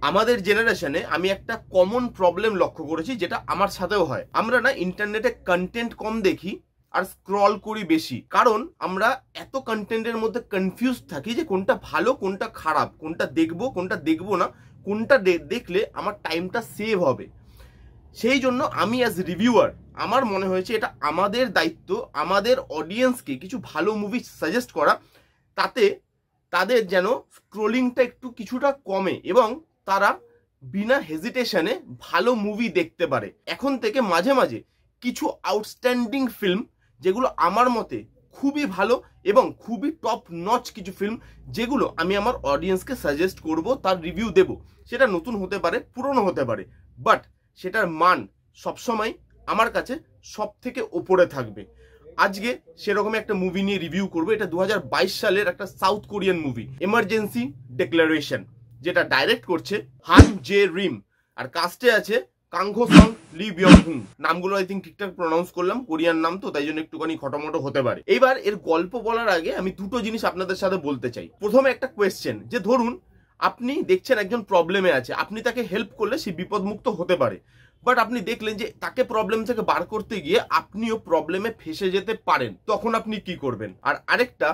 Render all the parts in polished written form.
আমাদের জেনারেশনে আমি একটা কমন প্রবলেম লক্ষ্য করেছি, যেটা আমার সাথেও হয়। আমরা না ইন্টারনেটে কন্টেন্ট কম দেখি আর স্ক্রল করি বেশি, কারণ আমরা এত কন্টেন্টের মধ্যে কনফিউজ থাকি যে কোনটা ভালো কোনটা খারাপ, কোনটা দেখবো কোনটা দেখবো না, কোনটা দেখলে আমার টাইমটা সেভ হবে। সেই জন্য আমি অ্যাজ রিভিউয়ার আমার মনে হয়েছে এটা আমাদের দায়িত্ব আমাদের অডিয়েন্সকে কিছু ভালো মুভি সাজেস্ট করা, তাতে তাদের যেন স্ক্রোলিংটা একটু কিছুটা কমে এবং তারা বিনা হেজিটেশনে ভালো মুভি দেখতে পারে। এখন থেকে মাঝে মাঝে কিছু আউটস্ট্যান্ডিং ফিল্ম, যেগুলো আমার মতে খুবই ভালো এবং খুবই টপ নচ কিছু ফিল্ম, যেগুলো আমি আমার অডিয়েন্সকে সাজেস্ট করব, তার রিভিউ দেব। সেটা নতুন হতে পারে, পুরনো হতে পারে, বাট সেটার মান সবসময় আমার কাছে সব থেকে ওপরে থাকবে। আজকে সেরকম একটা মুভি নিয়ে রিভিউ করবো। এটা 2022 সালের একটা south Korean movie, emergency declaration, যেটা ডাইরেক্ট করছে হান জে রিম, আর কাস্টে আছে কাংঘো সং, লি বিয়ং হুং। নামগুলো আই থিঙ্ক ঠিকঠাক প্রনাউন্স করলাম, কোরিয়ান নাম তো তাই জন্য একটুখানি খটোমটো হতে পারে। এইবার এর গল্প বলার আগে আমি দুটো জিনিস আপনাদের সাথে বলতে চাই। প্রথমে একটা কোয়েশ্চেন, যে ধরুন আপনি দেখছেন একজন প্রবলেমে আছে, আপনি তাকে হেল্প করলে সে বিপদমুক্ত হতে পারে, বাট আপনি দেখলেন যে তাকে প্রবলেম থেকে বার করতে গিয়ে আপনিও প্রবলেমে ফেসে যেতে পারেন, তখন আপনি কি করবেন? আর আরেকটা,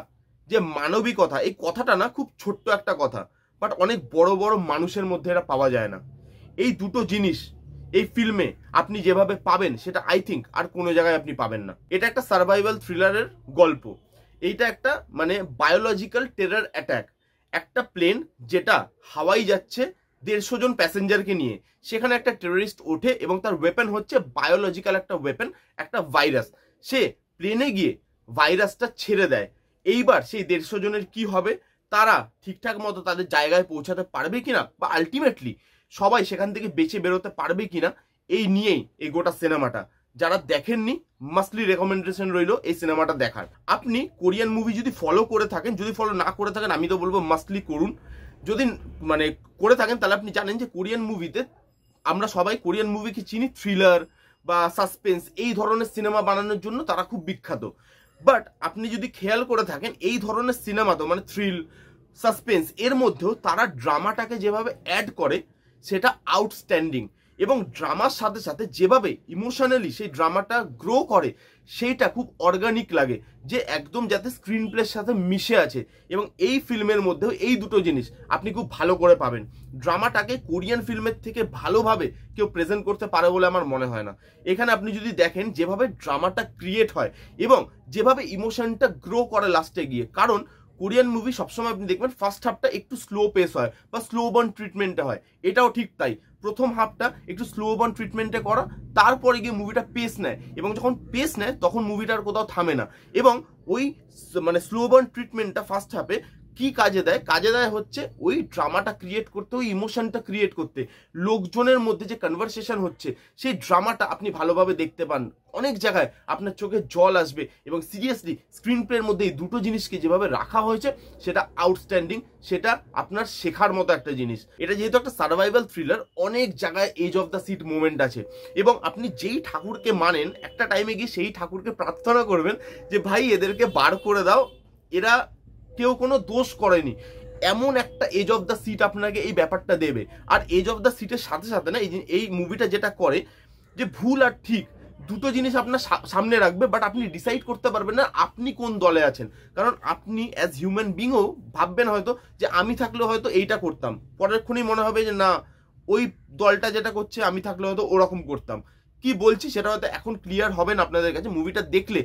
যে মানবিকতা, এই কথাটা না খুব ছোট্ট একটা কথা, বাট অনেক বড় বড় মানুষের মধ্যে এটা পাওয়া যায় না। এই দুটো জিনিস এই ফিল্মে আপনি যেভাবে পাবেন, সেটা আই থিঙ্ক আর কোনো জায়গায় আপনি পাবেন না। এটা একটা সার্ভাইভাল থ্রিলারের গল্প। এইটা একটা মানে বায়োলজিক্যাল টেরর অ্যাটাক। একটা প্লেন যেটা হাওয়াই যাচ্ছে 150 জন প্যাসেঞ্জারকে নিয়ে, সেখানে একটা টেররিস্ট ওঠে এবং তার ওয়েপন হচ্ছে বায়োলজিক্যাল একটা ওয়েপন, একটা ভাইরাস। সে প্লেনে গিয়ে ভাইরাসটা ছেড়ে দেয়। এইবার সেই 150 জনের কি হবে, তারা ঠিকঠাক মতো তাদের জায়গায় পৌঁছাতে পারবে কিনা, বা আলটিমেটলি সবাই সেখান থেকে বেঁচে বেরোতে পারবে কিনা, এই নিয়েই এই গোটা সিনেমাটা। যারা দেখেননি, মাস্টলি রেকমেন্ডেশন রইল এই সিনেমাটা দেখার। আপনি কোরিয়ান মুভি যদি ফলো করে থাকেন, যদি ফলো না করে থাকেন আমি তো বলবো মাস্টলি করুন। যদি মানে করে থাকেন তাহলে আপনি জানেন যে কোরিয়ান মুভিতে আমরা সবাই কোরিয়ান মুভিকে চিনি থ্রিলার বা সাসপেন্স, এই ধরনের সিনেমা বানানোর জন্য তারা খুব বিখ্যাত। বাট আপনি যদি খেয়াল করে থাকেন, এই ধরনের সিনেমা তো মানে থ্রিল সাসপেন্স, এর মধ্যেও তারা ড্রামাটাকে যেভাবে অ্যাড করে সেটা আউটস্ট্যান্ডিং, এবং ড্রামার সাথে সাথে যেভাবে ইমোশনালি সেই ড্রামাটা গ্রো করে সেইটা খুব অর্গানিক লাগে, যে একদম যাতে স্ক্রিন প্লের সাথে মিশে আছে। এবং এই ফিল্মের মধ্যেও এই দুটো জিনিস আপনি খুব ভালো করে পাবেন। ড্রামাটাকে কোরিয়ান ফিল্মের থেকে ভালোভাবে কেউ প্রেজেন্ট করতে পারে বলে আমার মনে হয় না। এখানে আপনি যদি দেখেন যেভাবে ড্রামাটা ক্রিয়েট হয় এবং যেভাবে ইমোশনটা গ্রো করে লাস্টে গিয়ে, কারণ কোরিয়ান মুভি সবসময় আপনি দেখবেন ফার্স্ট হাফটা একটু স্লো পেস হয় বা স্লো বার্ন ট্রিটমেন্টে হয়, এটাও ঠিক তাই। প্রথম হাফটা একটু স্লো বার্ন ট্রিটমেন্টে করা, তারপরে গিয়ে মুভিটা পেস নেয়, এবং যখন পেস নেয় তখন মুভিটার কোথাও থামে না। এবং ওই মানে স্লো বার্ন ট্রিটমেন্টটা ফার্স্ট হাফে কি কাজে দেয়? কাজে দেয় হচ্ছে ওই ড্রামাটা ক্রিয়েট করতে, ওই ইমোশনটা ক্রিয়েট করতে, লোকজনের মধ্যে যে কনভারসেশন হচ্ছে সেই ড্রামাটা আপনি ভালোভাবে দেখতে পান। অনেক জায়গায় আপনার চোখে জল আসবে, এবং সিরিয়াসলি স্ক্রিন প্লের মধ্যে এই দুটো জিনিসকে যেভাবে রাখা হয়েছে সেটা আউটস্ট্যান্ডিং, সেটা আপনার শেখার মতো একটা জিনিস। এটা যেহেতু একটা সার্ভাইভাল থ্রিলার, অনেক জায়গায় edge of the seat movement আছে, এবং আপনি যেই ঠাকুরকে মানেন একটা টাইমে গিয়ে সেই ঠাকুরকে প্রার্থনা করবেন যে ভাই এদেরকে বার করে দাও, এরা কেউ কোনো দোষ করেনি। এমন একটা এজ অফ দ্য সিট আপনাকে এই ব্যাপারটা দেবে। আর এজ অফ দ্য সিটের সাথে সাথে না এই মুভিটা যেটা করে, যে ভুল আর ঠিক দুটো জিনিস আপনার সামনে রাখবে, বাট আপনি ডিসাইড করতে পারবেন না আপনি কোন দলে আছেন। কারণ আপনি অ্যাজ হিউম্যান বিংও ভাববেন হয়তো যে আমি থাকলে হয়তো এইটা করতাম, পরেরক্ষণই মনে হবে যে না, ওই দলটা যেটা করছে আমি থাকলে হয়তো ওরকম করতাম। কি বলছি সেটা হয়তো এখন ক্লিয়ার হবে না আপনাদের কাছে, মুভিটা দেখলে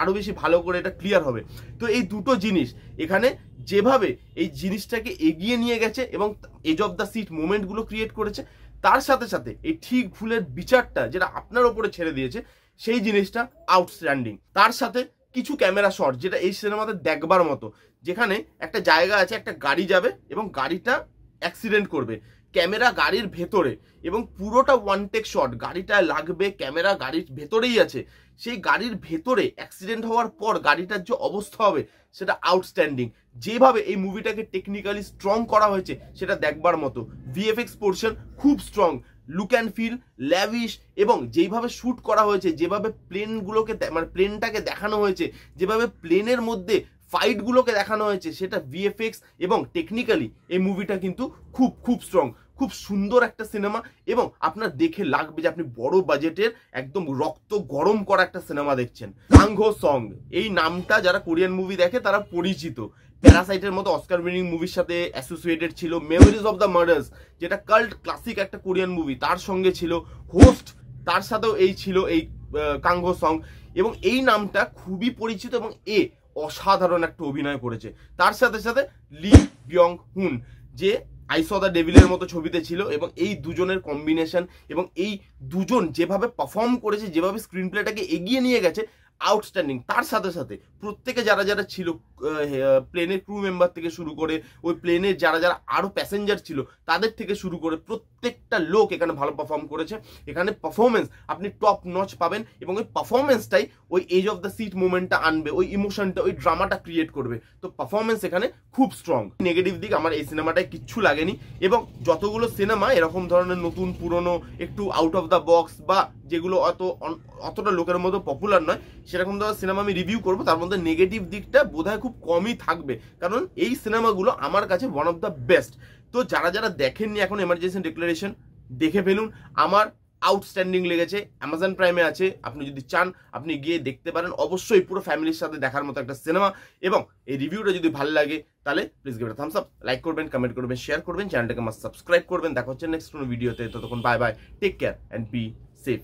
আরো বেশি ভালো করে এটা ক্লিয়ার হবে। তো এই দুটো জিনিস এখানে যেভাবে এই জিনিসটাকে এগিয়ে নিয়ে গেছে এবং এজ অফ দ্য সিট মোমেন্টগুলো ক্রিয়েট করেছে, তার সাথে সাথে এই ঠিক ভুলের বিচারটা যেটা আপনার ওপরে ছেড়ে দিয়েছে, সেই জিনিসটা আউটস্ট্যান্ডিং। তার সাথে কিছু ক্যামেরা শট যেটা এই সিনেমাতে দেখবার মতো, যেখানে একটা জায়গা আছে, একটা গাড়ি যাবে এবং গাড়িটা অ্যাক্সিডেন্ট করবে, ক্যামেরা গাড়ির ভেতরে, এবং পুরোটা ওয়ান টেক শট, গাড়িটা লাগবে, ক্যামেরা গাড়ির ভেতরেই আছে। সেই গাড়ির ভেতরে অ্যাক্সিডেন্ট হওয়ার পর গাড়িটার যে অবস্থা হবে সেটা আউটস্ট্যান্ডিং। যেভাবে এই মুভিটাকে টেকনিক্যালি স্ট্রং করা হয়েছে সেটা দেখবার মতো। ভিএফএক্স পোর্শন খুব strong, look and feel lavish, এবং যেইভাবে শ্যুট করা হয়েছে, যেভাবে প্লেনগুলোকে মানে প্লেনটাকে দেখানো হয়েছে, যেভাবে প্লেনের মধ্যে ফাইটগুলোকে দেখানো হয়েছে, সেটা ভিএফএক্স এবং টেকনিক্যালি এই মুভিটা কিন্তু খুব খুব স্ট্রং। খুব সুন্দর একটা সিনেমা এবং আপনার দেখে লাগবে যে আপনি বড় বাজেটের একদম রক্ত গরম করা একটা সিনেমা দেখছেন। কাংঘো সং, এই নামটা যারা কোরিয়ান মুভি দেখে তারা পরিচিত। প্যারাসাইটের মতো অস্কার উইনিং মুভির সাথে অ্যাসোসিয়েটেড ছিল। মেমোরিজ অফ দ্য মার্ডার্স, যেটা কাল্ট ক্লাসিক একটা কোরিয়ান মুভি, তার সঙ্গে ছিল। হোস্ট, তার সাথেও এই ছিল এই কাংঘো সং, এবং এই নামটা খুবই পরিচিত এবং অসাধারণ একটা অভিনয় করেছে। তার সাথে সাথে লি বিয়ং হুন, যে আই স দ্য ডেভিলের মতো ছবিতে ছিল, এবং এই দুজনের কম্বিনেশন এবং এই দুজন যেভাবে পারফর্ম করেছে, যেভাবে স্ক্রিন প্লেটাকে এগিয়ে নিয়ে গেছে, আউটস্ট্যান্ডিং। তার সাথে সাথে প্রত্যেকে যারা যারা ছিল, প্লেনের ক্রু মেম্বার থেকে শুরু করে ওই প্লেনের যারা যারা আরো প্যাসেঞ্জার ছিল তাদের থেকে শুরু করে প্রত্যেকটা লোক এখানে ভালো পারফর্ম করেছে। এখানে পারফরমেন্স আপনি টপ নচ পাবেন, এবং ওই পারফরমেন্সটাই ওই এজ অফ দ্য সিট মুভমেন্টটা আনবে, ওই ইমোশনটা, ওই ড্রামাটা ক্রিয়েট করবে। তো পারফরমেন্স এখানে খুব স্ট্রং। নেগেটিভ দিক আমার এই সিনেমাটায় কিচ্ছু লাগেনি, এবং যতগুলো সিনেমা এরকম ধরনের নতুন পুরনো একটু আউট অফ দ্য বক্স বা যেগুলো অতটা লোকের মতো পপুলার নয়, সেরকম ধরনের সিনেমা আমি রিভিউ করবো, তার মধ্যে নেগেটিভ দিকটা বোধহয় খুব কমই থাকবে, কারণ এই সিনেমাগুলো আমার কাছে ওয়ান অফ দ্য বেস্ট। তো যারা যারা দেখেননি এখন এমার্জেন্সি ডিক্লারেশন, দেখে ফেলুন। আমার আউটস্ট্যান্ডিং লেগেছে। অ্যামাজন প্রাইমে আছে, আপনি যদি চান আপনি গিয়ে দেখতে পারেন। অবশ্যই পুরো ফ্যামিলির সাথে দেখার মতো একটা সিনেমা, এবং এই রিভিউটা যদি ভালো লাগে তাহলে please give it a Thums up, like করবেন, কমেন্ট করবেন, শেয়ার করবেন, চ্যানেলটাকে মাস্ট সাবস্ক্রাইব করবেন। দেখা হচ্ছে নেক্সট কোনো ভিডিওতে। ততক্ষণ bye bye, take care and be safe.